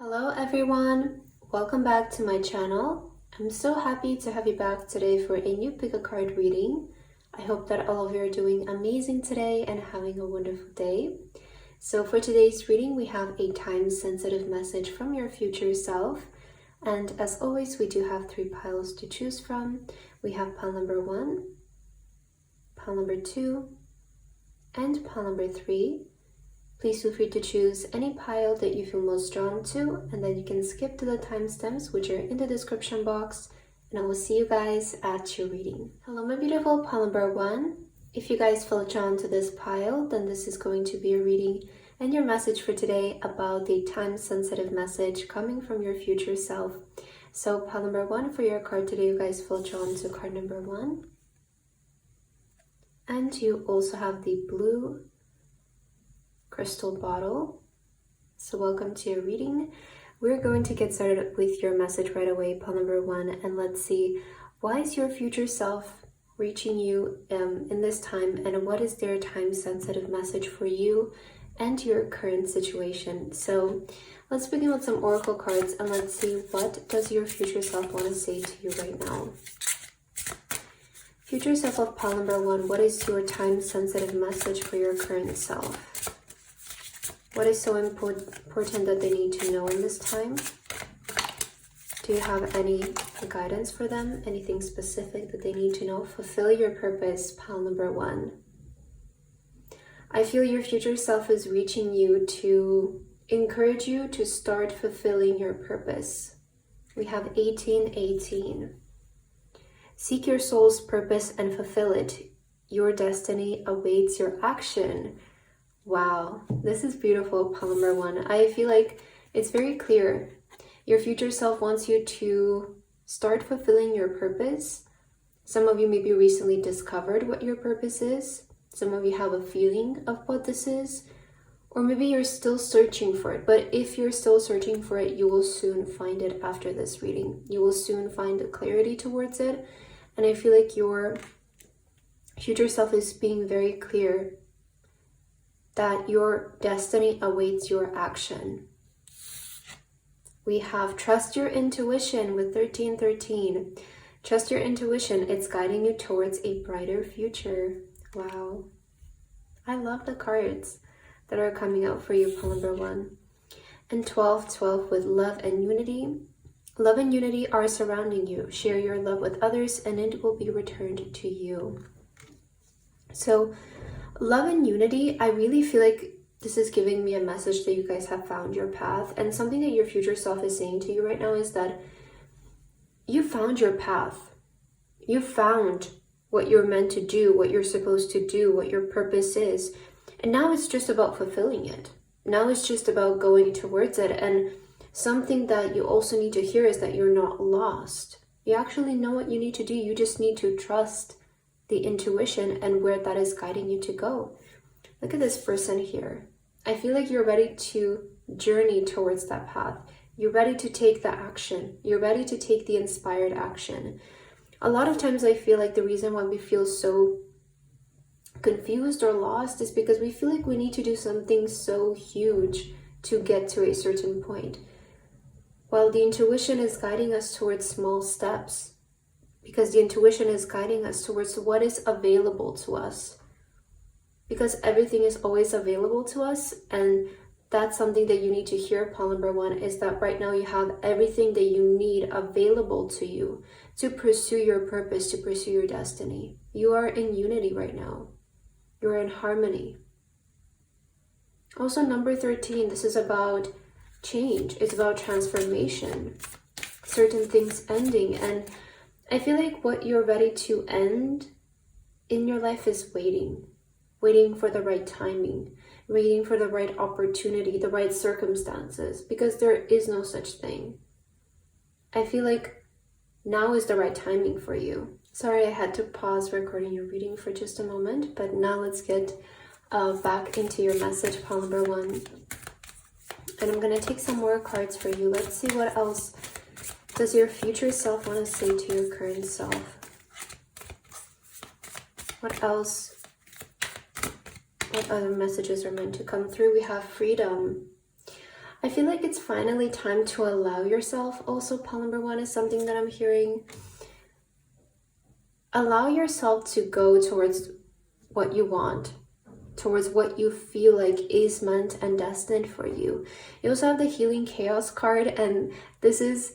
Hello everyone, welcome back to my channel. I'm so happy to have you back today for a new pick a card reading. I hope that all of you are doing amazing today and having a wonderful day. So for today's reading, we have a time-sensitive message from your future self. And as always, we do have 3 piles to choose from. We have pile number 1, pile number 2, and pile number 3. Please feel free to choose any pile that you feel most drawn to, and then you can skip to the timestamps which are in the description box, and I will see you guys at your reading. Hello my beautiful pile number 1. If you guys feel drawn to this pile, then this is going to be a reading and your message for today about the time-sensitive message coming from your future self. So pile number 1 for your card today, you guys feel drawn to card number 1. And you also have the blue crystal bottle. So welcome to your reading. We're going to get started with your message right away, pile number 1, and let's see, why is your future self reaching you in this time, and what is their time-sensitive message for you and your current situation? So let's begin with some oracle cards and let's see, what does your future self want to say to you right now? Future self of pile number 1, what is your time-sensitive message for your current self? What is so important that they need to know in this time? Do you have any guidance for them? Anything specific that they need to know? Fulfill your purpose, pile number 1. I feel your future self is reaching you to encourage you to start fulfilling your purpose. We have 1818. Seek your soul's purpose and fulfill it. Your destiny awaits your action. Wow, this is beautiful, pile number 1. I feel like it's very clear. Your future self wants you to start fulfilling your purpose. Some of you maybe recently discovered what your purpose is. Some of you have a feeling of what this is. Or maybe you're still searching for it. But if you're still searching for it, you will soon find it after this reading. You will soon find clarity towards it. And I feel like your future self is being very clear that your destiny awaits your action. We have trust your intuition with 1313. Trust your intuition. It's guiding you towards a brighter future. Wow. I love the cards that are coming out for you, pile number 1. And 1212 with love and unity. Love and unity are surrounding you. Share your love with others and it will be returned to you. So love and unity, I really feel like this is giving me a message that you guys have found your path. And something that your future self is saying to you right now is that you found your path. You found what you're meant to do, what you're supposed to do, what your purpose is. And now it's just about fulfilling it. Now it's just about going towards it. And something that you also need to hear is that you're not lost. You actually know what you need to do. You just need to trust the intuition and where that is guiding you to go. Look at this person here. I feel like you're ready to journey towards that path. You're ready to take the action. You're ready to take the inspired action. A lot of times I feel like the reason why we feel so confused or lost is because we feel like we need to do something so huge to get to a certain point, while the intuition is guiding us towards small steps. Because the intuition is guiding us towards what is available to us. Because everything is always available to us. And that's something that you need to hear, pile number 1, is that right now you have everything that you need available to you to pursue your purpose, to pursue your destiny. You are in unity right now. You're in harmony. Also, number 13, this is about change. It's about transformation. Certain things ending. And I feel like what you're ready to end in your life is waiting. Waiting for the right timing. Waiting for the right opportunity, the right circumstances. Because there is no such thing. I feel like now is the right timing for you. Sorry, I had to pause recording your reading for just a moment. But now let's get back into your message, pile number 1. And I'm going to take some more cards for you. Let's see what else does your future self want to say to your current self? What else? What other messages are meant to come through? We have freedom. I feel like it's finally time to allow yourself. Also, pile number 1 is something that I'm hearing. Allow yourself to go towards what you want, towards what you feel like is meant and destined for you. You also have the Healing Chaos card, and this is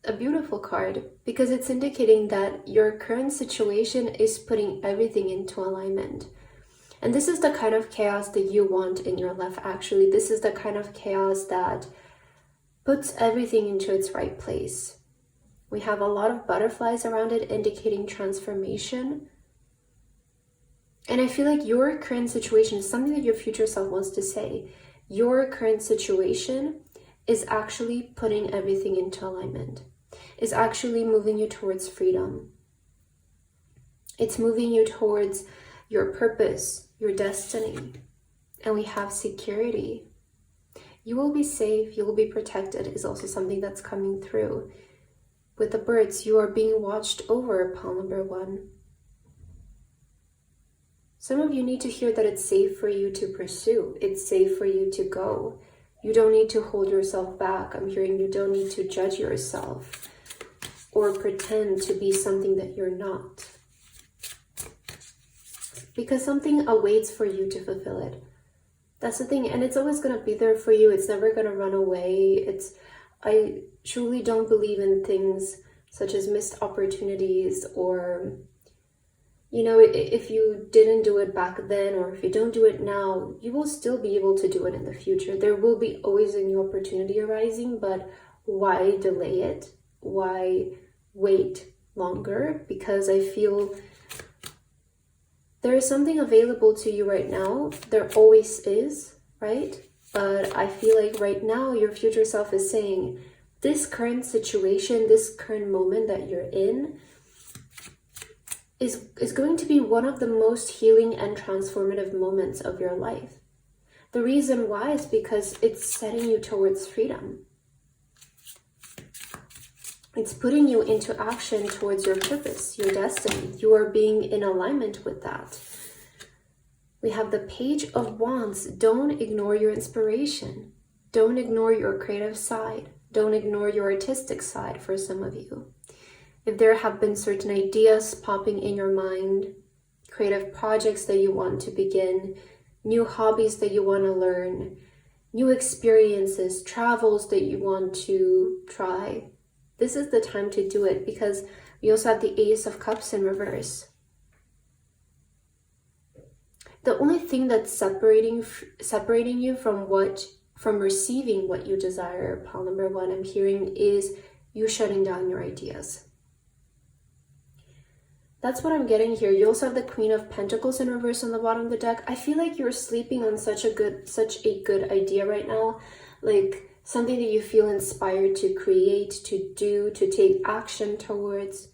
a beautiful card because it's indicating that your current situation is putting everything into alignment. And this is the kind of chaos that you want in your life, actually. This is the kind of chaos that puts everything into its right place. We have a lot of butterflies around it, indicating transformation. And I feel like your current situation is something that your future self wants to say. Your current situation is actually putting everything into alignment. Is actually moving you towards freedom. It's moving you towards your purpose, your destiny. And we have security. You will be safe, you will be protected is also something that's coming through. With the birds, you are being watched over, pile number 1. Some of you need to hear that it's safe for you to pursue. It's safe for you to go. You don't need to hold yourself back. I'm hearing you don't need to judge yourself or pretend to be something that you're not. Because something awaits for you to fulfill it. That's the thing, and it's always going to be there for you. It's never going to run away. I truly don't believe in things such as missed opportunities, or, you know, if you didn't do it back then, or if you don't do it now, you will still be able to do it in the future. There will be always a new opportunity arising, but why delay it? Why wait longer? Because I feel there is something available to you right now. There always is, right? But I feel like right now your future self is saying, this current situation, this current moment that you're in is going to be one of the most healing and transformative moments of your life. The reason why is because it's setting you towards freedom. It's putting you into action towards your purpose, your destiny. You are being in alignment with that. We have the Page of Wands. Don't ignore your inspiration. Don't ignore your creative side. Don't ignore your artistic side for some of you. If there have been certain ideas popping in your mind, creative projects that you want to begin, new hobbies that you want to learn, new experiences, travels that you want to try, this is the time to do it, because we also have the Ace of Cups in reverse. The only thing that's separating you from receiving what you desire, pile number 1, I'm hearing, is you shutting down your ideas. That's what I'm getting here. You also have the Queen of Pentacles in reverse on the bottom of the deck. I feel like you're sleeping on such a good idea right now. Like something that you feel inspired to create, to do, to take action towards.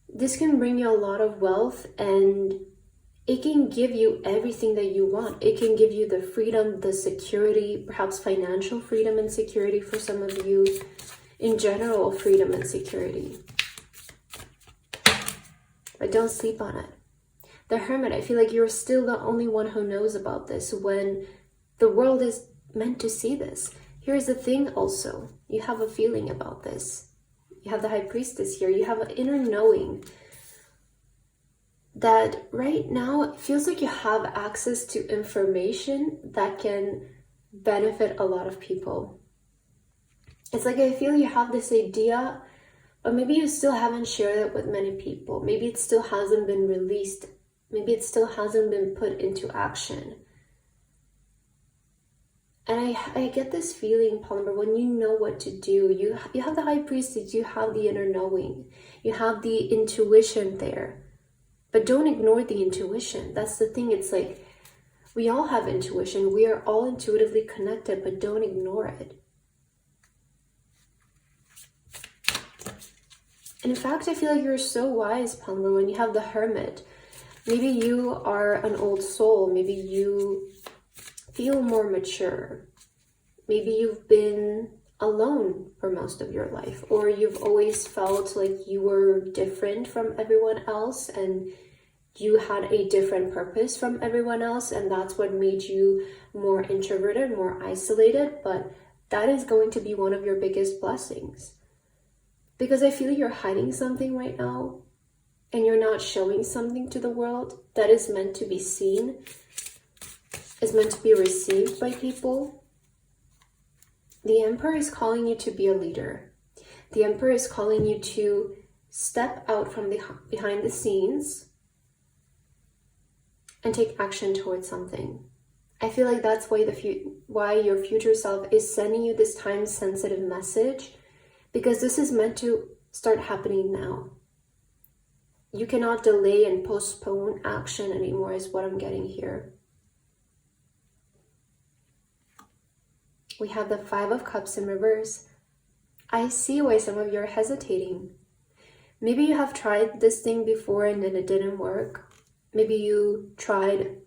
This can bring you a lot of wealth, and it can give you everything that you want. It can give you the freedom, the security, perhaps financial freedom and security for some of you. In general, freedom and security. But don't sleep on it. The Hermit, I feel like you're still the only one who knows about this when the world is meant to see this. Here's the thing also. You have a feeling about this. You have the High Priestess here. You have an inner knowing that right now it feels like you have access to information that can benefit a lot of people. It's like I feel you have this idea, but maybe you still haven't shared it with many people. Maybe it still hasn't been released. Maybe it still hasn't been put into action. And I get this feeling, Palmer, when you know what to do, you have the High Priestess, you have the inner knowing, you have the intuition there. But don't ignore the intuition. That's the thing. It's like we all have intuition. We are all intuitively connected, but don't ignore it. And in fact, I feel like you're so wise, Palmer, when you have the Hermit. Maybe you are an old soul. Maybe you feel more mature. Maybe you've been alone for most of your life, or you've always felt like you were different from everyone else and you had a different purpose from everyone else, and that's what made you more introverted, more isolated. But that is going to be one of your biggest blessings. Because I feel you're hiding something right now, and you're not showing something to the world that is meant to be seen, is meant to be received by people. The Emperor is calling you to be a leader. The Emperor is calling you to step out from behind the scenes and take action towards something. I feel like that's why your future self is sending you this time-sensitive message, because this is meant to start happening now. You cannot delay and postpone action anymore, is what I'm getting here. We have the Five of Cups in reverse. I see why some of you are hesitating. Maybe you have tried this thing before and then it didn't work. Maybe you tried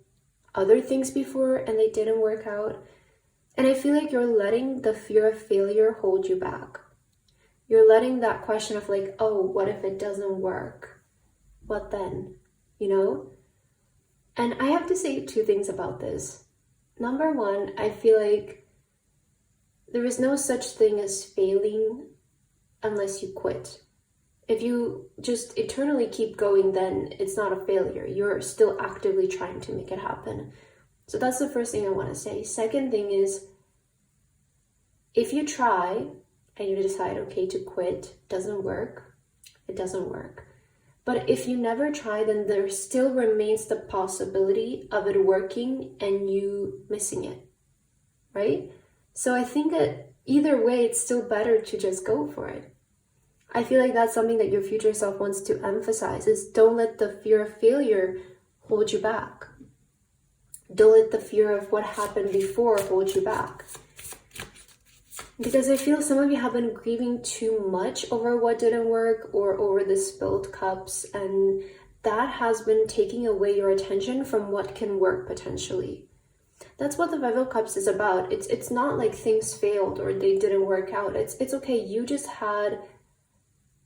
other things before and they didn't work out. And I feel like you're letting the fear of failure hold you back. You're letting that question of like, oh, what if it doesn't work? What then? You know? And I have to say two things about this. Number one, I feel like there is no such thing as failing unless you quit. If you just eternally keep going, then it's not a failure. You're still actively trying to make it happen. So that's the first thing I want to say. Second thing is, if you try and you decide, okay, to quit, doesn't work, it doesn't work. But if you never try, then there still remains the possibility of it working and you missing it, right? So I think that either way, it's still better to just go for it. I feel like that's something that your future self wants to emphasize, is don't let the fear of failure hold you back. Don't let the fear of what happened before hold you back. Because I feel some of you have been grieving too much over what didn't work or over the spilled cups, and that has been taking away your attention from what can work potentially. That's what the Five of Cups is about. It's not like things failed or they didn't work out. It's okay, you just had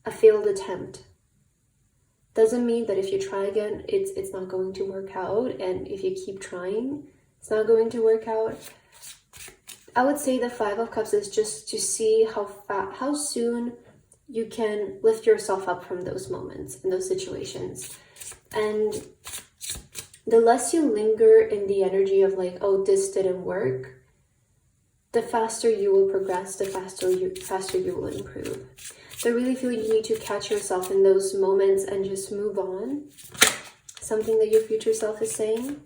a failed attempt. Doesn't mean that if you try again, it's not going to work out, and if you keep trying, it's not going to work out. I would say the Five of Cups is just to see how soon you can lift yourself up from those moments and those situations. And the less you linger in the energy of like, oh, this didn't work, the faster you will progress, the faster you will improve. So I really feel you need to catch yourself in those moments and just move on. Something that your future self is saying.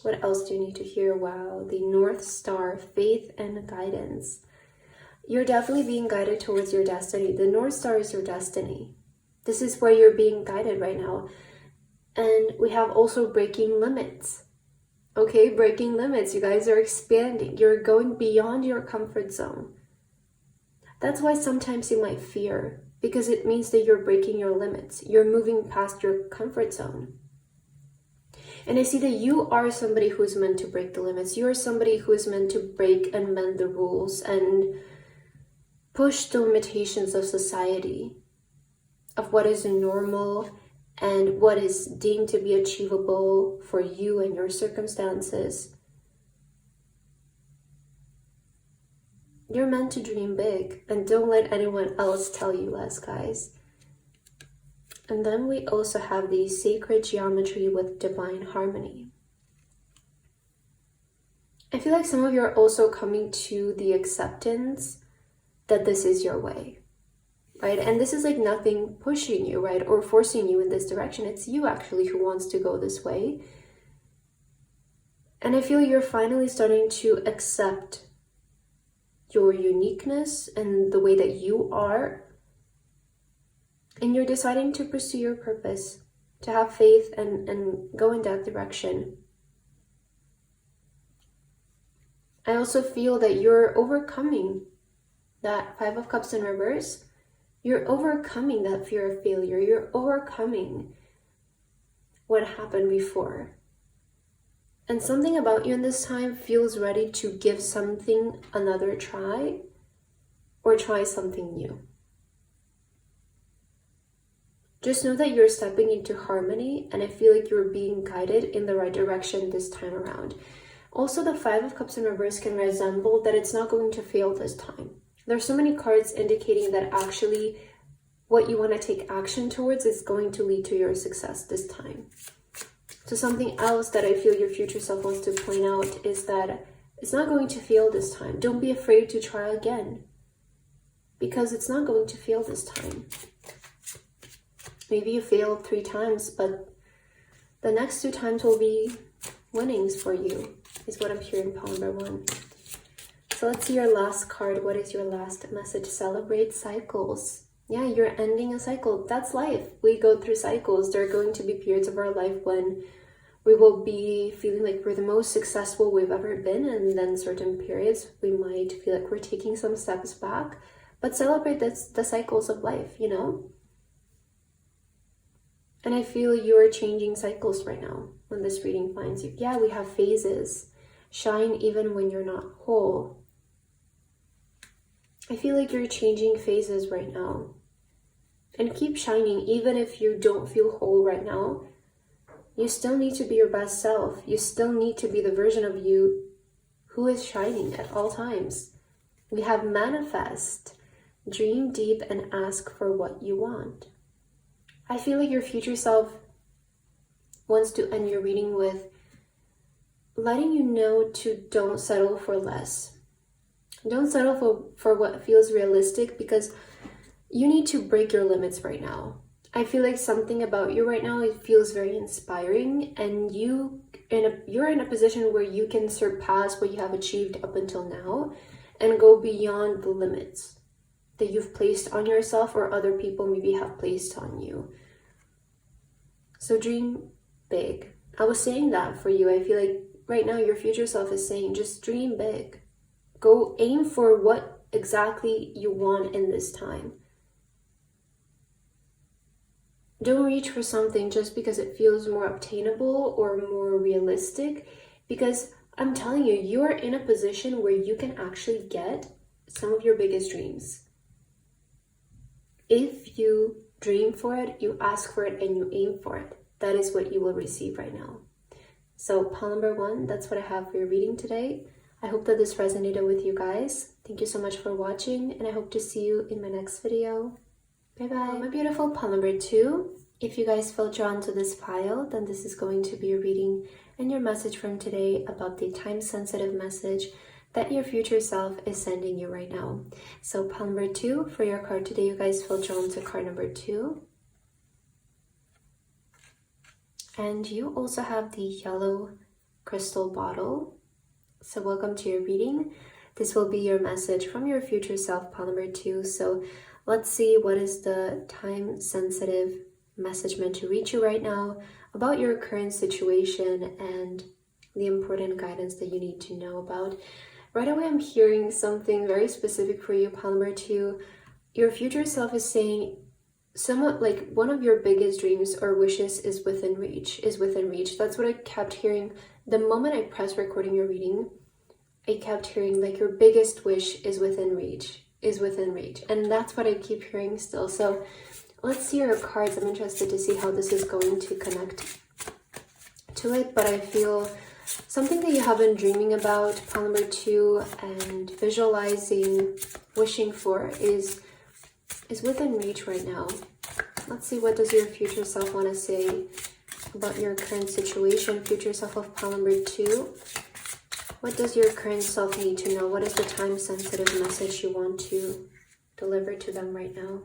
What else do you need to hear? Wow, the North Star, faith and guidance. You're definitely being guided towards your destiny. The North Star is your destiny. This is where you're being guided right now. And we have also breaking limits. Okay, breaking limits. You guys are expanding. You're going beyond your comfort zone. That's why sometimes you might fear, because it means that you're breaking your limits. You're moving past your comfort zone. And I see that you are somebody who is meant to break the limits. You are somebody who is meant to break and mend the rules and push the limitations of society, of what is normal and what is deemed to be achievable for you and your circumstances. You're meant to dream big, and don't let anyone else tell you less, guys. And then we also have the sacred geometry with divine harmony. I feel like some of you are also coming to the acceptance that this is your way, right? And this is like nothing pushing you, right? Or forcing you in this direction. It's you actually who wants to go this way. And I feel you're finally starting to accept your uniqueness and the way that you are. And you're deciding to pursue your purpose, to have faith and go in that direction. I also feel that you're overcoming that Five of Cups in reverse. You're overcoming that fear of failure. You're overcoming what happened before. And something about you in this time feels ready to give something another try or try something new. Just know that you're stepping into harmony, and I feel like you're being guided in the right direction this time around. Also, the Five of Cups in reverse can resemble that it's not going to fail this time. There's so many cards indicating that actually what you want to take action towards is going to lead to your success this time. So something else that I feel your future self wants to point out is that it's not going to fail this time. Don't be afraid to try again, because it's not going to fail this time. Maybe you failed 3 times, but the next 2 times will be winnings for you, is what I'm hearing, pile number 1. So let's see your last card. What is your last message? Celebrate cycles. Yeah, you're ending a cycle. That's life. We go through cycles. There are going to be periods of our life when we will be feeling like we're the most successful we've ever been, and then certain periods we might feel like we're taking some steps back. But celebrate the cycles of life, you know? And I feel you're changing cycles right now when this reading finds you. Yeah, we have phases. Shine even when you're not whole. I feel like you're changing phases right now. And keep shining even if you don't feel whole right now. You still need to be your best self. You still need to be the version of you who is shining at all times. We have manifest. Dream deep and ask for what you want. I feel like your future self wants to end your reading with letting you know to don't settle for less. Don't settle for what feels realistic, because you need to break your limits right now. I feel like something about you right now, it feels very inspiring, and you're in a position where you can surpass what you have achieved up until now and go beyond the limits that you've placed on yourself or other people maybe have placed on you. So dream big. I was saying that for you. I feel like right now your future self is saying just dream big. Go aim for what exactly you want in this time. Don't reach for something just because it feels more obtainable or more realistic, because I'm telling you, you're in a position where you can actually get some of your biggest dreams. If you dream for it, you ask for it, and you aim for it, that is what you will receive right now. So pile number 1, that's what I have for your reading today. I hope that this resonated with you guys. Thank you so much for watching, and I hope to see you in my next video. Bye-bye. My beautiful pile number 2. If you guys felt drawn to this pile, then this is going to be your reading and your message from today about the time-sensitive message that your future self is sending you right now. So pile number 2 for your card today. You guys feel drawn to card number 2. And you also have the yellow crystal bottle. So welcome to your reading. This will be your message from your future self, pile number 2. So let's see what is the time-sensitive message meant to reach you right now about your current situation and the important guidance that you need to know about. Right away, I'm hearing something very specific for you, pile number 2. Your future self is saying somewhat like one of your biggest dreams or wishes is within reach, That's what I kept hearing. The moment I pressed recording your reading, I kept hearing like your biggest wish is within reach. And that's what I keep hearing still. So let's see your cards. I'm interested to see how this is going to connect to it. But I feel something that you have been dreaming about, pile number 2, and visualizing, wishing for is within reach right now. Let's see, what does your future self want to say about your current situation? Future self of pile number 2. What does your current self need to know? What is the time-sensitive message you want to deliver to them right now?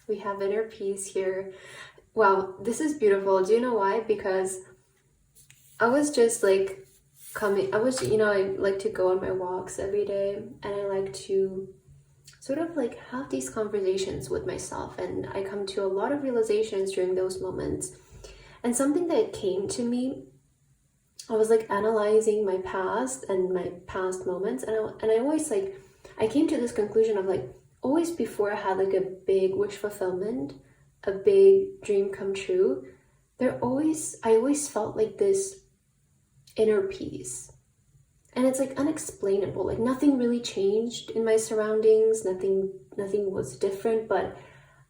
We have inner peace here. Wow, this is beautiful. Do you know why? Because I was just like I like to go on my walks every day, and I like to sort of like have these conversations with myself, and I come to a lot of realizations during those moments. And something that came to me, I was like analyzing my past and my past moments, and I always I came to this conclusion of like, always before I had like a big wish fulfillment, a big dream come true, I always felt like this inner peace. And it's like unexplainable. Like nothing really changed in my surroundings, nothing was different, but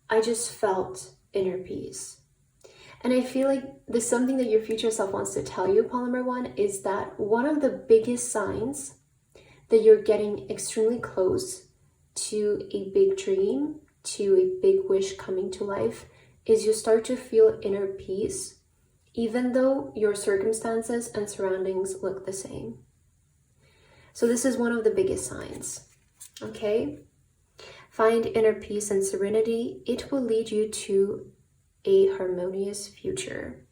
I just felt inner peace. And I feel like there's something that your future self wants to tell you, Pile number 1, is that one of the biggest signs that you're getting extremely close to a big dream, to a big wish coming to life, is you start to feel inner peace, even though your circumstances and surroundings look the same. So this is one of the biggest signs, okay? Find inner peace and serenity. It will lead you to a harmonious future.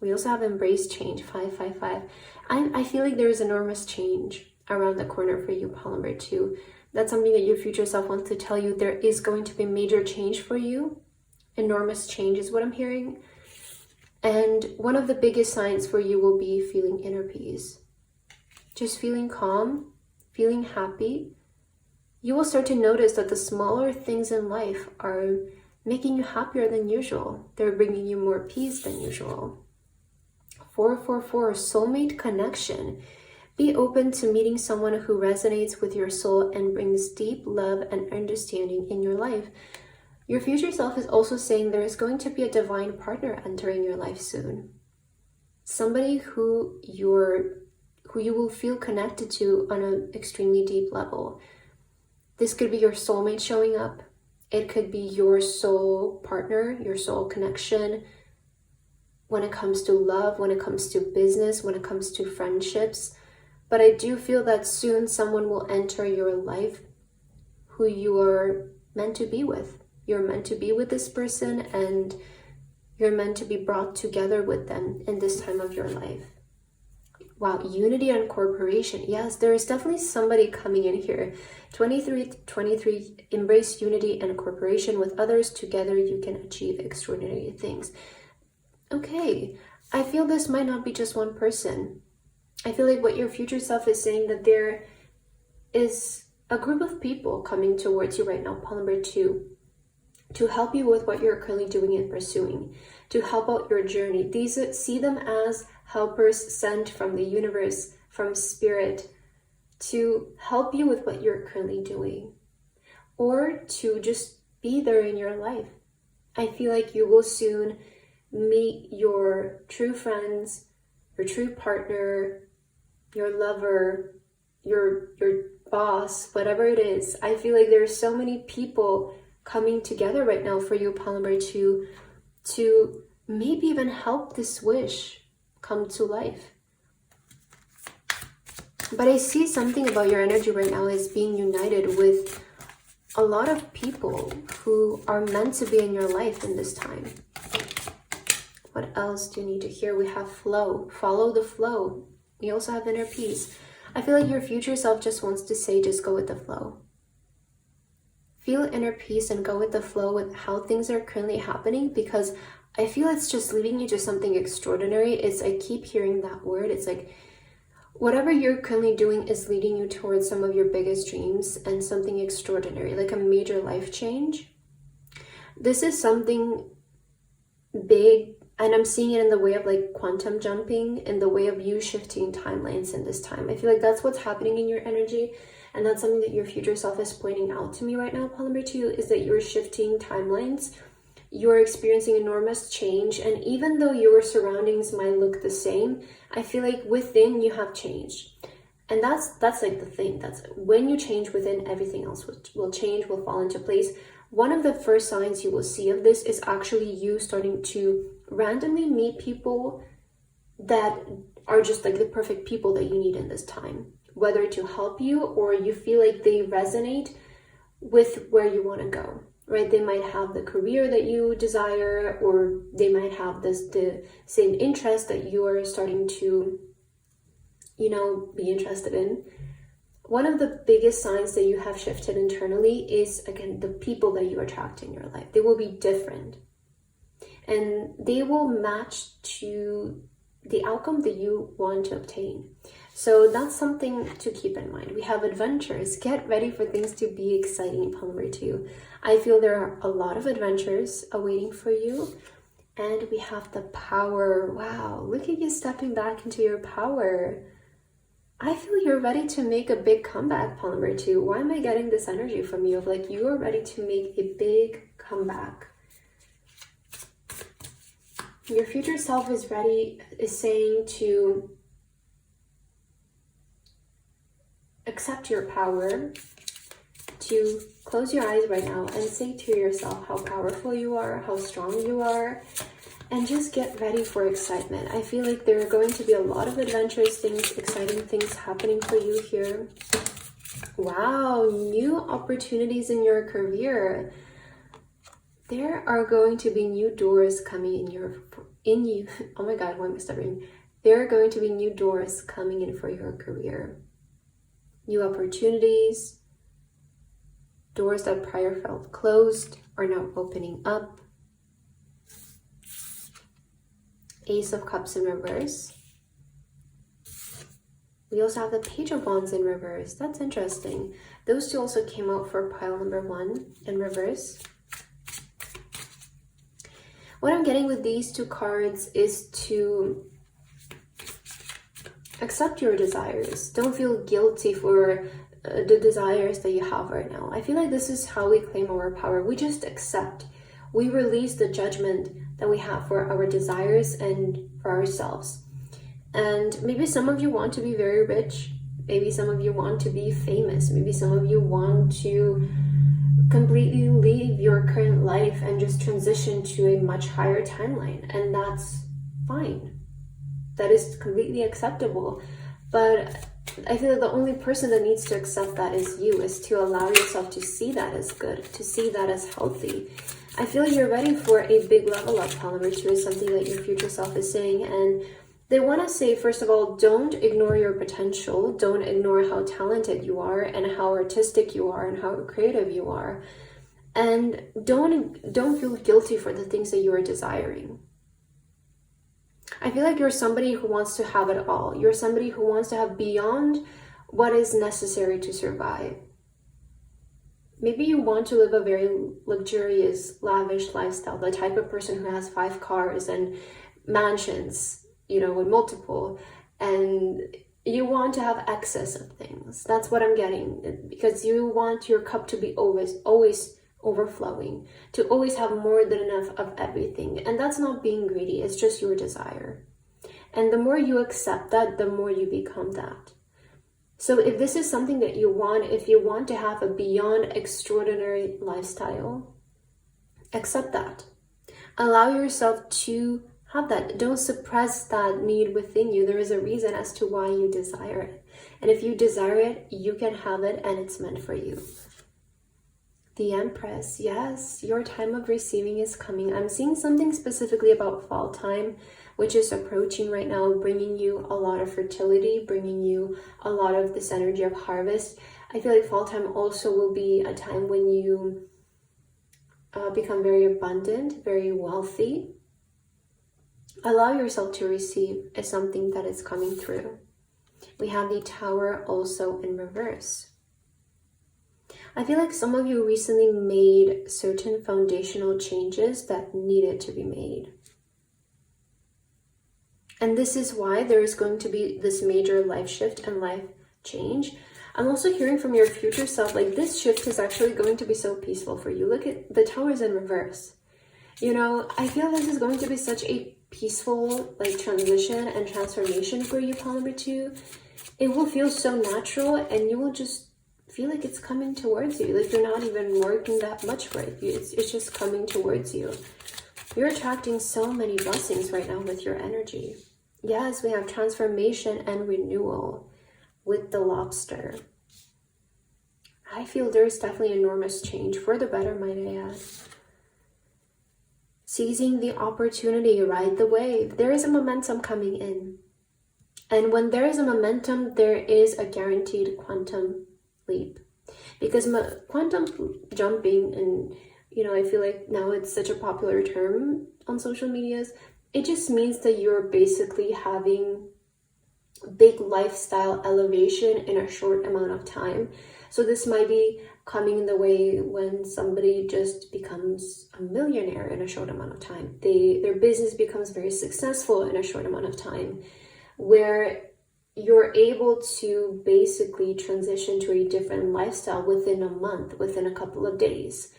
We also have embrace change, 555. I feel like there is enormous change around the corner for you, Pile number 2. That's something that your future self wants to tell you. There is going to be major change for you. Enormous change is what I'm hearing. And one of the biggest signs for you will be feeling inner peace. Just feeling calm, feeling happy. You will start to notice that the smaller things in life are making you happier than usual. They're bringing you more peace than usual. 444, soulmate connection. Be open to meeting someone who resonates with your soul and brings deep love and understanding in your life. Your future self is also saying there is going to be a divine partner entering your life soon. Somebody who you will feel connected to on an extremely deep level. This could be your soulmate showing up. It could be your soul partner, your soul connection. When it comes to love, when it comes to business, when it comes to friendships. But I do feel that soon someone will enter your life who you are meant to be with. You're meant to be with this person and you're meant to be brought together with them in this time of your life. Wow, unity and cooperation. Yes, there is definitely somebody coming in here. 23, embrace unity and cooperation with others. Together you can achieve extraordinary things. Okay, I feel this might not be just one person. I feel like what your future self is saying, that there is a group of people coming towards you right now, Pile number 2, to help you with what you're currently doing and pursuing, to help out your journey. These, see them as helpers sent from the universe, from spirit, to help you with what you're currently doing, or to just be there in your life. I feel like you will soon meet your true friends, your true partner, your lover, your boss, whatever it is. I feel like there's so many people coming together right now for you, Pile number 2, to maybe even help this wish come to life. But I see something about your energy right now as being united with a lot of people who are meant to be in your life in this time. What else do you need to hear? We have flow. Follow the flow. We also have inner peace. I feel like your future self just wants to say, just go with the flow. Feel inner peace and go with the flow with how things are currently happening, because I feel it's just leading you to something extraordinary. I keep hearing that word. It's like whatever you're currently doing is leading you towards some of your biggest dreams and something extraordinary, like a major life change. This is something big, and I'm seeing it in the way of like quantum jumping, in the way of you shifting timelines in this time. I feel like that's what's happening in your energy, and that's something that your future self is pointing out to me right now, Pile number 2, is that you're shifting timelines. You're experiencing enormous change, and even though your surroundings might look the same, I feel like within you have changed. And that's like the thing. That's when you change within, everything else will change, will fall into place. One of the first signs you will see of this is actually you starting to randomly meet people that are just like the perfect people that you need in this time, whether to help you or you feel like they resonate with where you want to go, right? They might have the career that you desire, or they might have the same interest that you are starting to, be interested in. One of the biggest signs that you have shifted internally is, again, the people that you attract in your life. They will be different, and they will match to the outcome that you want to obtain. So that's something to keep in mind. We have adventures. Get ready for things to be exciting in Pile number 2. I feel there are a lot of adventures awaiting for you. And we have the power. Wow, look at you stepping back into your power. I feel you're ready to make a big comeback, Pile number 2. Why am I getting this energy from you of like you are ready to make a big comeback? Your future self is ready, is saying to accept your power, to close your eyes right now and say to yourself how powerful you are, how strong you are, and just get ready for excitement. I feel like there are going to be a lot of adventurous things, exciting things happening for you here. Wow, new opportunities in your career. There are going to be new doors coming in you. Oh my God, why am I stuttering? There are going to be new doors coming in for your career. New opportunities. Doors that prior felt closed are now opening up. Ace of Cups in reverse. We also have the Page of Wands in reverse. That's interesting. Those two also came out for pile number 1 in reverse. What I'm getting with these two cards is to accept your desires. Don't feel guilty for the desires that you have right now. I feel like this is how we claim our power. We just accept. We release the judgment that we have for our desires and for ourselves. And maybe some of you want to be very rich. Maybe some of you want to be famous. Maybe some of you want to completely leave your current life and just transition to a much higher timeline. And that's fine. That is completely acceptable. But I feel like the only person that needs to accept that is you, is to allow yourself to see that as good, to see that as healthy. I feel like you're ready for a big level up. Pile number 2 is something that your future self is saying. And they want to say, first of all, don't ignore your potential. Don't ignore how talented you are and how artistic you are and how creative you are. And don't feel guilty for the things that you are desiring. I feel like you're somebody who wants to have it all. You're somebody who wants to have beyond what is necessary to survive. Maybe you want to live a very luxurious, lavish lifestyle, the type of person who has 5 cars and mansions, you know, with multiple, and you want to have excess of things. That's what I'm getting, because you want your cup to be always overflowing, to always have more than enough of everything. And that's not being greedy, it's just your desire. And the more you accept that, the more you become that. So if this is something that you want, if you want to have a beyond extraordinary lifestyle, accept that. Allow yourself to have that. Don't suppress that need within you. There is a reason as to why you desire it. And if you desire it, you can have it, and it's meant for you. The Empress, yes, your time of receiving is coming. I'm seeing something specifically about fall time, which is approaching right now, bringing you a lot of fertility, bringing you a lot of this energy of harvest. I feel like fall time also will be a time when you become very abundant, very wealthy. Allow yourself to receive as something that is coming through. We have the Tower also in reverse. I feel like some of you recently made certain foundational changes that needed to be made. And this is why there is going to be this major life shift and life change. I'm also hearing from your future self, like this shift is actually going to be so peaceful for you. Look at the Towers in reverse. You know, I feel this is going to be such a peaceful like transition and transformation for you, pile number 2. It will feel so natural, and you will just feel like it's coming towards you. Like you're not even working that much for it. It's just coming towards you. You're attracting so many blessings right now with your energy. Yes, we have transformation and renewal with the Lobster. I feel there's definitely enormous change for the better, might I add. Seizing the opportunity, ride the wave. There is a momentum coming in. And when there is a momentum, there is a guaranteed quantum leap. Because quantum jumping, and you know, I feel like now it's such a popular term on social medias, it just means that you're basically having big lifestyle elevation in a short amount of time. So this might be coming in the way when somebody just becomes a millionaire in a short amount of time. Their business becomes very successful in a short amount of time, where you're able to basically transition to a different lifestyle within a month, within a couple of days.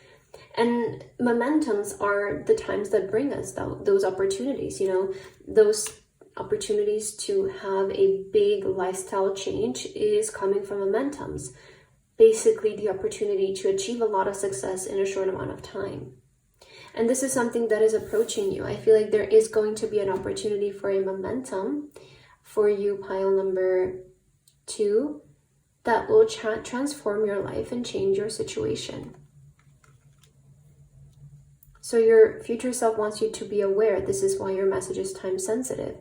And momentums are the times that bring us those opportunities, you know, those opportunities to have a big lifestyle change is coming from momentums. Basically, the opportunity to achieve a lot of success in a short amount of time. And this is something that is approaching you. I feel like there is going to be an opportunity for a momentum for you, pile number 2, that will transform your life and change your situation. So your future self wants you to be aware. This is why your message is time sensitive,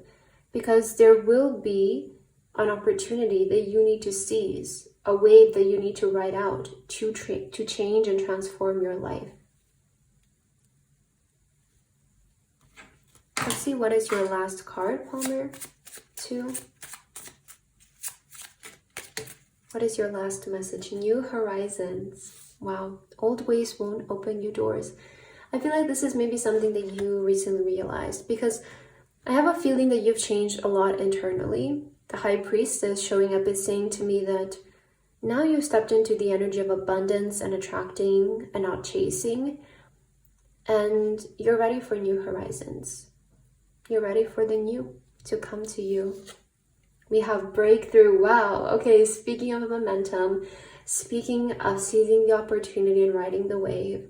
because there will be an opportunity that you need to seize, a wave that you need to ride out to change and transform your life. Let's see, what is your last card, Palmer 2? What is your last message? New horizons. Wow, old ways won't open new doors. I feel like this is maybe something that you recently realized, because I have a feeling that you've changed a lot internally. The High Priestess showing up is saying to me that now you've stepped into the energy of abundance and attracting and not chasing, and you're ready for new horizons. You're ready for the new to come to you. We have breakthrough. Wow. Okay, speaking of momentum, speaking of seizing the opportunity and riding the wave,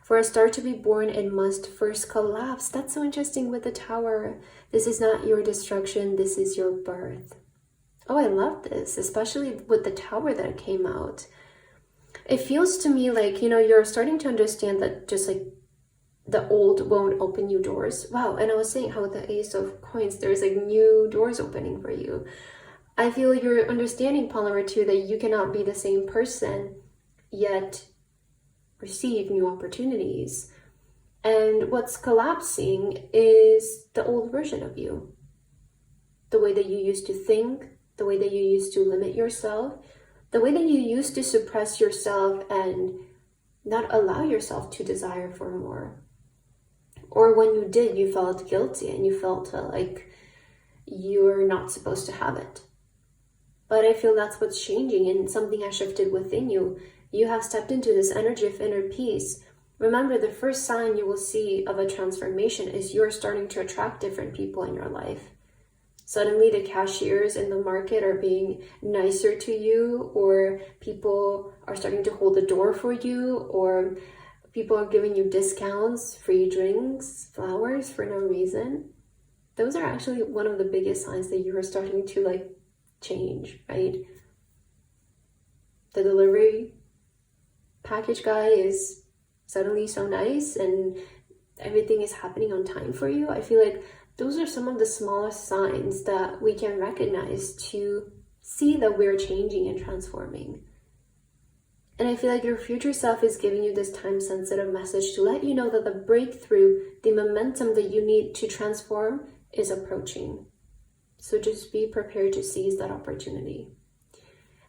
for a star to be born, it must first collapse. That's so interesting with the Tower. This is not your destruction, this is your birth. Oh, I love this, especially with the Tower that came out. It feels to me like, you know, you're starting to understand that just like the old won't open new doors. Wow, and I was saying how with the Ace of Coins, there's like new doors opening for you. I feel you're understanding, Palmer 2, that you cannot be the same person, yet receive new opportunities. And what's collapsing is the old version of you. The way that you used to think, the way that you used to limit yourself, the way that you used to suppress yourself and not allow yourself to desire for more. Or when you did, you felt guilty and you felt like you were not supposed to have it. But I feel that's what's changing, and something has shifted within you. You have stepped into this energy of inner peace. Remember, the first sign you will see of a transformation is you're starting to attract different people in your life. Suddenly the cashiers in the market are being nicer to you, or people are starting to hold the door for you, or people are giving you discounts, free drinks, flowers for no reason. Those are actually one of the biggest signs that you are starting to like change, right? The delivery package guy is suddenly so nice and everything is happening on time for you. I feel like those are some of the smallest signs that we can recognize to see that we're changing and transforming. And I feel like your future self is giving you this time-sensitive message to let you know that the breakthrough, the momentum that you need to transform is approaching. So just be prepared to seize that opportunity.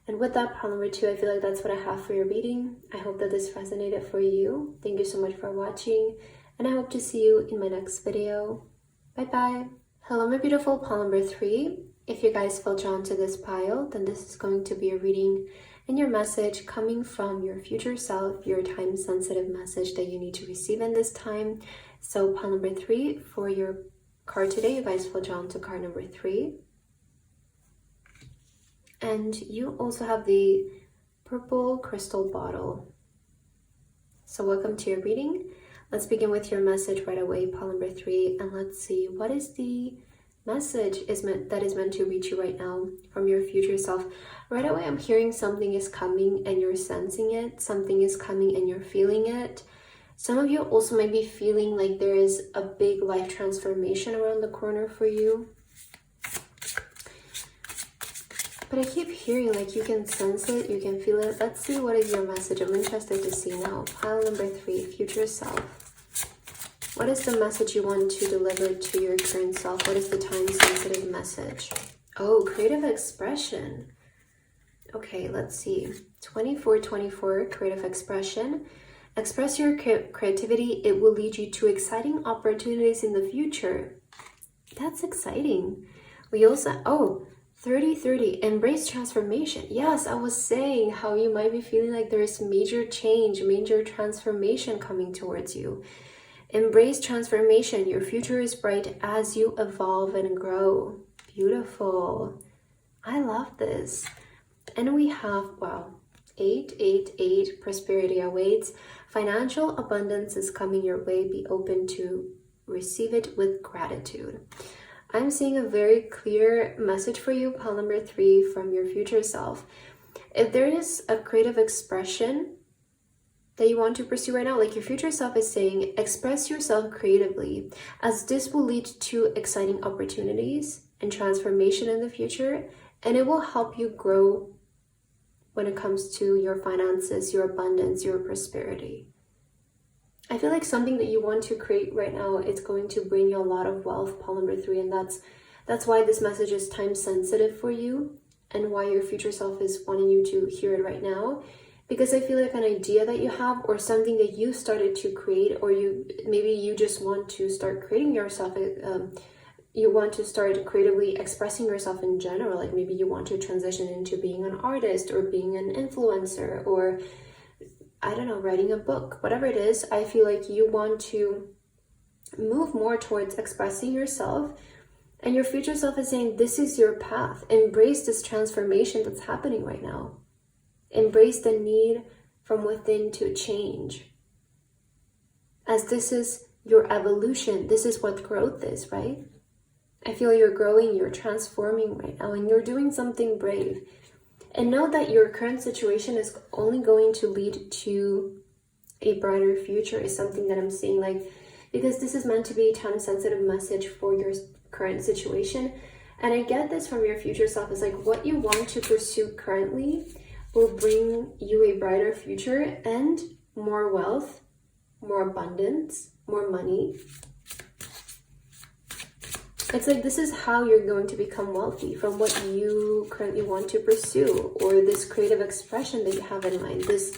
And with that, pile number 2, I feel like that's what I have for your reading. I hope that this resonated for you. Thank you so much for watching, and I hope to see you in my next video. Bye-bye. Hello, my beautiful pile number 3. If you guys feel drawn to this pile, then this is going to be a reading and your message coming from your future self, your time-sensitive message that you need to receive in this time. So pile number 3 for your card today. You guys feel drawn to card number 3. And you also have the purple crystal bottle. So welcome to your reading. Let's begin with your message right away, pile number 3, and let's see what is the message that is meant to reach you right now from your future self. Right away, I'm hearing something is coming and you're sensing it. Something is coming and you're feeling it. Some of you also might be feeling like there is a big life transformation around the corner for you. But I keep hearing like you can sense it, you can feel it. Let's see what is your message. I'm interested to see now. Pile number 3, future self. What is the message you want to deliver to your current self? What is the time-sensitive message? Oh, creative expression. Okay, let's see. 2424, creative expression. Express your creativity. It will lead you to exciting opportunities in the future. That's exciting. We also, 30-30, embrace transformation. Yes, I was saying how you might be feeling like there is major change, major transformation coming towards you. Embrace transformation. Your future is bright as you evolve and grow. Beautiful. I love this. And we have, wow, 888, prosperity awaits. Financial abundance is coming your way. Be open to receive it with gratitude. I'm seeing a very clear message for you, pile number 3, from your future self. If there is a creative expression that you want to pursue right now, like your future self is saying, express yourself creatively, as this will lead to exciting opportunities and transformation in the future, and it will help you grow when it comes to your finances, your abundance, your prosperity. I feel like something that you want to create right now, it's going to bring you a lot of wealth, pile number 3, and that's why this message is time sensitive for you, and why your future self is wanting you to hear it right now. Because I feel like an idea that you have, or something that you started to create, or maybe you just want to start creating yourself, you want to start creatively expressing yourself in general, like maybe you want to transition into being an artist or being an influencer, or I don't know, writing a book, whatever it is. I feel like you want to move more towards expressing yourself, and your future self is saying, this is your path. Embrace this transformation that's happening right now. Embrace the need from within to change, as this is your evolution. This is what growth is, right? I feel you're growing, you're transforming right now, and you're doing something brave. And know that your current situation is only going to lead to a brighter future, is something that I'm seeing, like, because this is meant to be a time-sensitive message for your current situation. And I get this from your future self. It's like what you want to pursue currently will bring you a brighter future and more wealth, more abundance, more money. It's like this is how you're going to become wealthy, from what you currently want to pursue, or this creative expression that you have in mind. This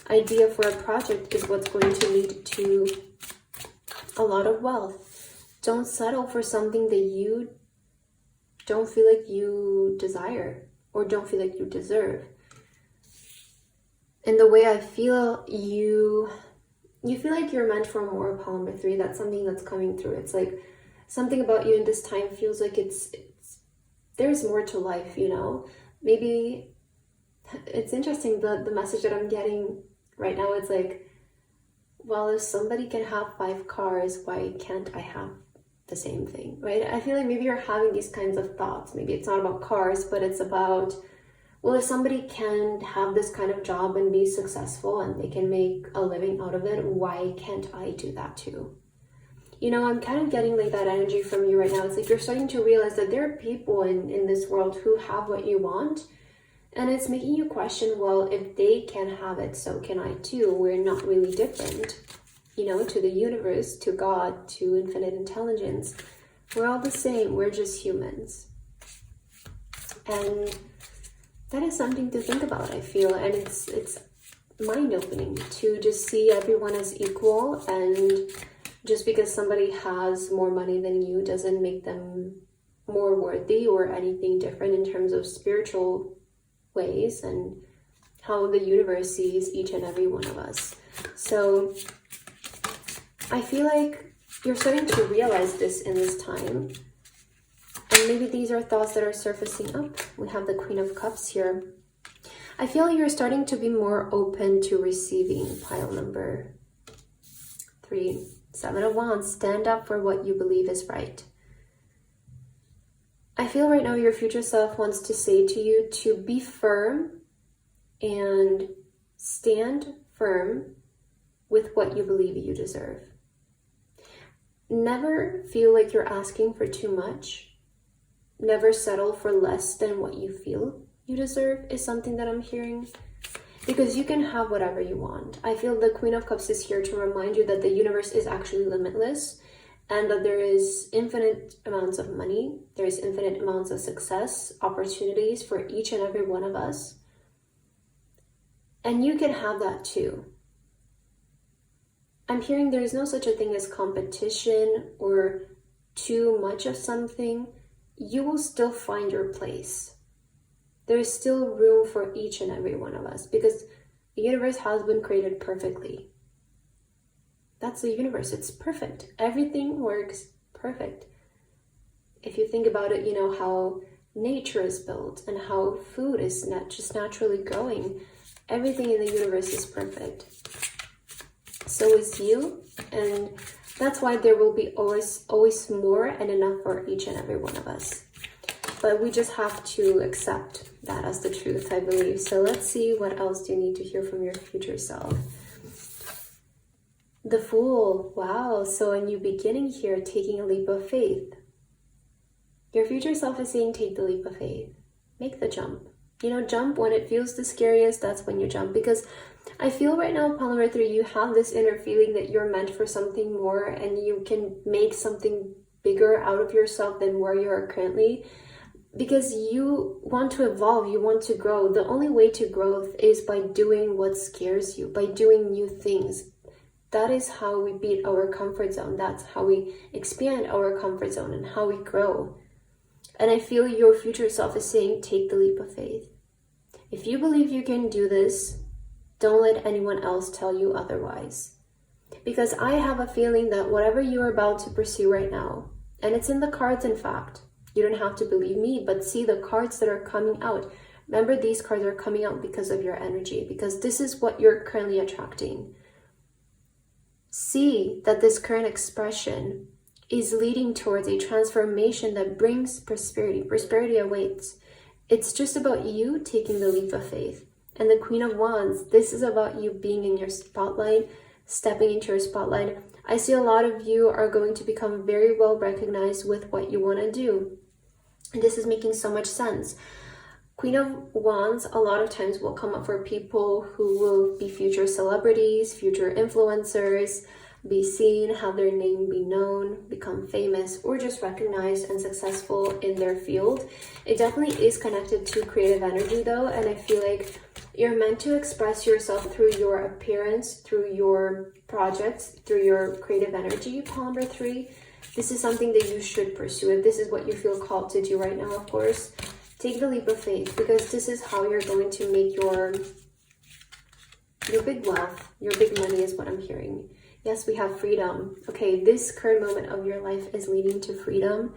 idea for a project is what's going to lead to a lot of wealth. Don't settle for something that you don't feel like you desire or don't feel like you deserve. And the way I feel, you feel like you're meant for more, pile number 3. That's something that's coming through. It's like something about you in this time feels like it's there's more to life, you know? Maybe it's interesting, the message that I'm getting right now, it's like, well, if somebody can have 5 cars, why can't I have the same thing, right? I feel like maybe you're having these kinds of thoughts. Maybe it's not about cars, but it's about, well, if somebody can have this kind of job and be successful and they can make a living out of it, why can't I do that too? You know, I'm kind of getting like that energy from you right now. It's like you're starting to realize that there are people in this world who have what you want, and it's making you question, well, if they can have it, so can I too. We're not really different, you know, to the universe, to God, to infinite intelligence. We're all the same. We're just humans. And that is something to think about, I feel. And it's mind-opening to just see everyone as equal, and just because somebody has more money than you doesn't make them more worthy or anything different in terms of spiritual ways and how the universe sees each and every one of us. So I feel like you're starting to realize this in this time. And maybe these are thoughts that are surfacing up. We have the Queen of Cups here. I feel you're starting to be more open to receiving, pile number 3. 7 of Wands, stand up for what you believe is right. I feel right now your future self wants to say to you to be firm and stand firm with what you believe you deserve. Never feel like you're asking for too much. Never settle for less than what you feel you deserve is something that I'm hearing. Because you can have whatever you want. I feel the Queen of Cups is here to remind you that the universe is actually limitless, and that there is infinite amounts of money, there is infinite amounts of success, opportunities for each and every one of us. And you can have that too. I'm hearing there is no such a thing as competition or too much of something. you will still find your place. There is still room for each and every one of us, because the universe has been created perfectly. That's the universe. It's perfect. Everything works perfect. If you think about it, you know how nature is built and how food is not just naturally growing. Everything in the universe is perfect. So is you, and that's why there will be always more and enough for each and every one of us. But we just have to accept that as the truth, I believe. So let's see, what else do you need to hear from your future self? The Fool. Wow, so a new beginning here, taking a leap of faith. Your future self is saying, take the leap of faith. Make the jump. You know, jump when it feels the scariest. That's when you jump. Because I feel right now, Pile number 3, you have this inner feeling that you're meant for something more, and you can make something bigger out of yourself than where you are currently. Because you want to evolve, you want to grow. The only way to growth is by doing what scares you, by doing new things. That is how we beat our comfort zone. That's how we expand our comfort zone and how we grow. And I feel your future self is saying, take the leap of faith. If you believe you can do this, don't let anyone else tell you otherwise. Because I have a feeling that whatever you're about to pursue right now, and it's in the cards, in fact, you don't have to believe me, but see the cards that are coming out. Remember, these cards are coming out because of your energy, because this is what you're currently attracting. See that this current expression is leading towards a transformation that brings prosperity. Prosperity awaits. It's just about you taking the leap of faith. And the Queen of Wands, this is about you being in your spotlight, stepping into your spotlight. I see a lot of you are going to become very well recognized with what you want to do. And this is making so much sense. Queen of Wands a lot of times will come up for people who will be future celebrities, future influencers, be seen, have their name be known, become famous, or just recognized and successful in their field. It definitely is connected to creative energy though, and I feel like you're meant to express yourself through your appearance, through your projects, through your creative energy, Pile number 3. This is something that you should pursue. If this is what you feel called to do right now, of course, take the leap of faith, because this is how you're going to make your big wealth, your big money is what I'm hearing. Yes, we have freedom. Okay, this current moment of your life is leading to freedom.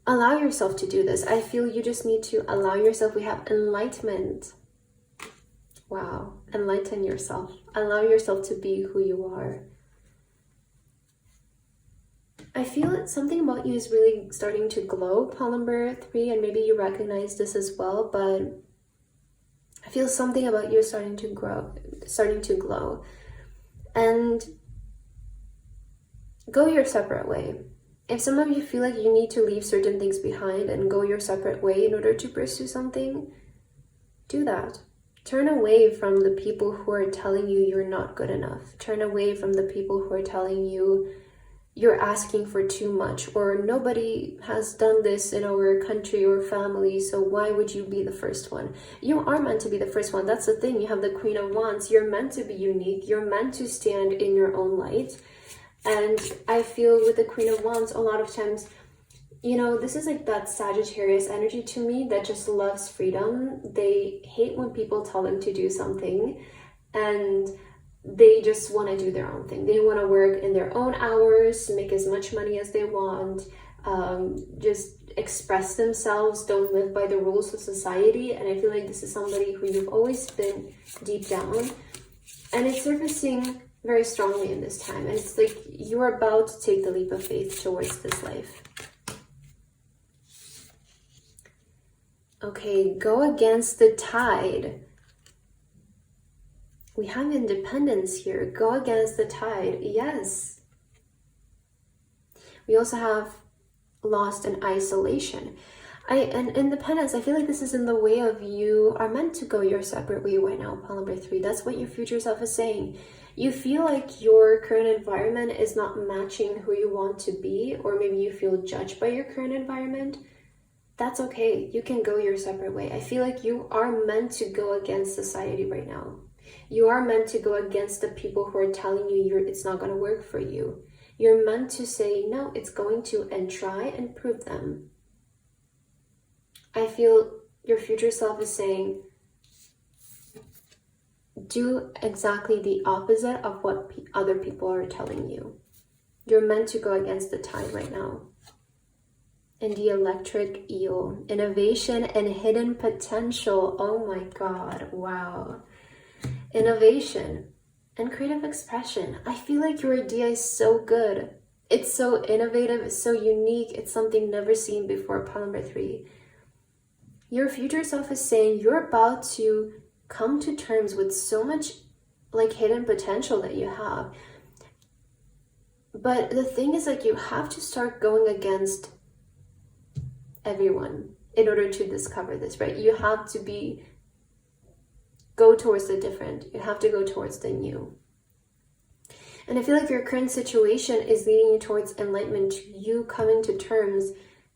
Allow yourself to do this. I feel you just need to allow yourself. We have enlightenment. Wow, enlighten yourself. Allow yourself to be who you are. I feel that something about you is really starting to glow, Pile number 3, and maybe you recognize this as well, but I feel something about you is starting to glow. And go your separate way. If some of you feel like you need to leave certain things behind and go your separate way in order to pursue something, do that. Turn away from the people who are telling you you're not good enough. Turn away from the people who are telling you you're asking for too much, or nobody has done this in our country or family, so why would you be the first one? You are meant to be the first one. That's the thing. You have the Queen of Wands. You're meant to be unique. You're meant to stand in your own light. And I feel with the Queen of Wands, a lot of times, you know, this is like that Sagittarius energy to me that just loves freedom. They hate when people tell them to do something, and they just want to do their own thing. They want to work in their own hours, make as much money as they want, just express themselves, don't live by the rules of society. And I feel like this is somebody who you've always been deep down, and it's surfacing very strongly in this time. And it's like you're about to take the leap of faith towards this life. Okay, go against the tide. We have independence here. Go against the tide. Yes. We also have lost in isolation. And independence, I feel like this is in the way of you are meant to go your separate way right now, Pile number 3. That's what your future self is saying. You feel like your current environment is not matching who you want to be, or maybe you feel judged by your current environment. That's okay. You can go your separate way. I feel like you are meant to go against society right now. You are meant to go against the people who are telling you it's not going to work for you. You're meant to say, no, it's going to, and try and prove them. I feel your future self is saying, do exactly the opposite of what other people are telling you. You're meant to go against the tide right now. And the electric eel, innovation and hidden potential. Oh my God, wow. Innovation and creative expression. I feel like your idea is so good. It's so innovative, it's so unique, it's something never seen before. Pile number 3. Your future self is saying you're about to come to terms with so much like hidden potential that you have. But the thing is, like, you have to start going against everyone in order to discover this, right? You have to go towards the different. You have to go towards the new. And I feel like your current situation is leading you towards enlightenment, to you coming to terms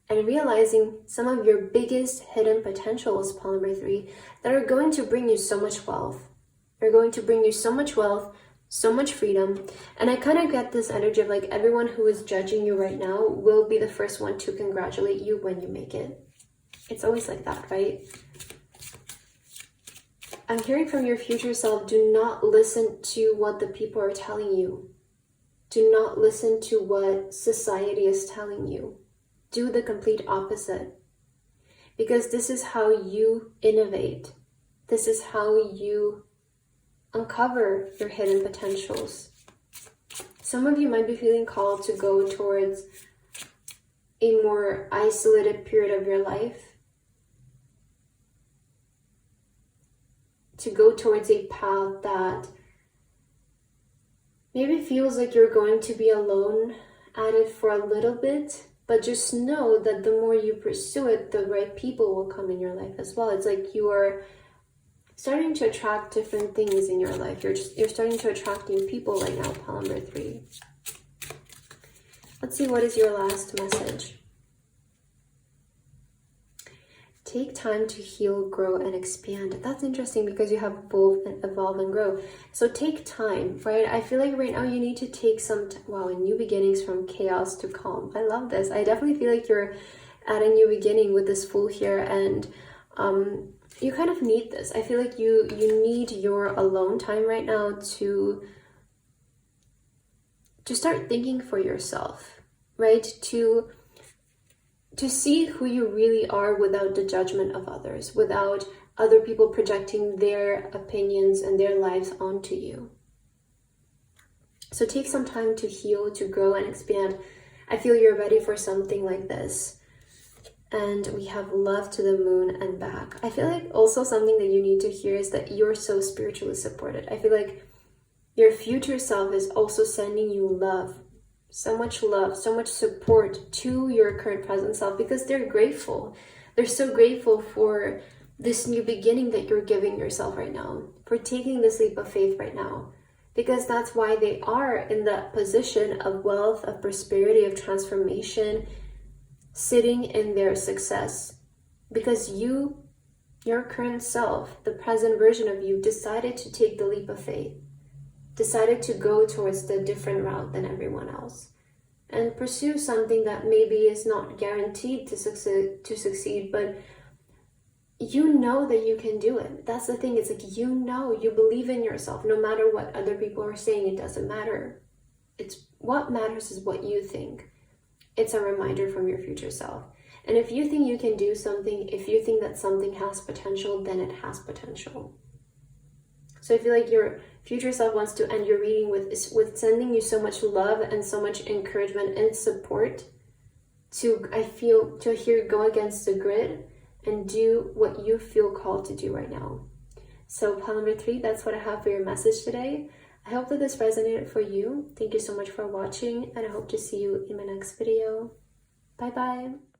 and realizing some of your biggest hidden potentials, pile number 3, that are going to bring you so much wealth. They're going to bring you so much wealth, so much freedom. And I kind of get this energy of like everyone who is judging you right now will be the first one to congratulate you when you make it. It's always like that, right? I'm hearing from your future self, do not listen to what the people are telling you. Do not listen to what society is telling you. Do the complete opposite. Because this is how you innovate. This is how you uncover your hidden potentials. Some of you might be feeling called to go towards a more isolated period of your life, to go towards a path that maybe feels like you're going to be alone at it for a little bit, but just know that the more you pursue it, the right people will come in your life as well. It's like you are starting to attract different things in your life. You're starting to attract new people right now, pile number 3. Let's see, what is your last message? Take time to heal, grow, and expand. That's interesting because you have both evolve and grow. So take time, right? I feel like right now you need to take some, wow, new beginnings from chaos to calm. I love this. I definitely feel like you're at a new beginning with this Fool here, and you kind of need this. I feel like you need your alone time right now to start thinking for yourself, right? To see who you really are without the judgment of others, without other people projecting their opinions and their lives onto you. So take some time to heal, to grow and expand. I feel you're ready for something like this. And we have love to the moon and back. I feel like also something that you need to hear is that you're so spiritually supported. I feel like your future self is also sending you love, so much support to your current present self, because they're grateful. They're so grateful for this new beginning that you're giving yourself right now, for taking this leap of faith right now, because that's why they are in that position of wealth, of prosperity, of transformation, sitting in their success, because your current self, the present version of you, decided to take the leap of faith, decided to go towards the different route than everyone else and pursue something that maybe is not guaranteed to succeed, but you know that you can do it. That's the thing. It's like, you know, you believe in yourself. No matter what other people are saying, it doesn't matter. It's what matters is what you think. It's a reminder from your future self. And if you think you can do something, if you think that something has potential, then it has potential. So I feel like your future self wants to end your reading with sending you so much love and so much encouragement and support to hear go against the grid and do what you feel called to do right now. So pile number 3, that's what I have for your message today. I hope that this resonated for you. Thank you so much for watching, and I hope to see you in my next video. Bye bye.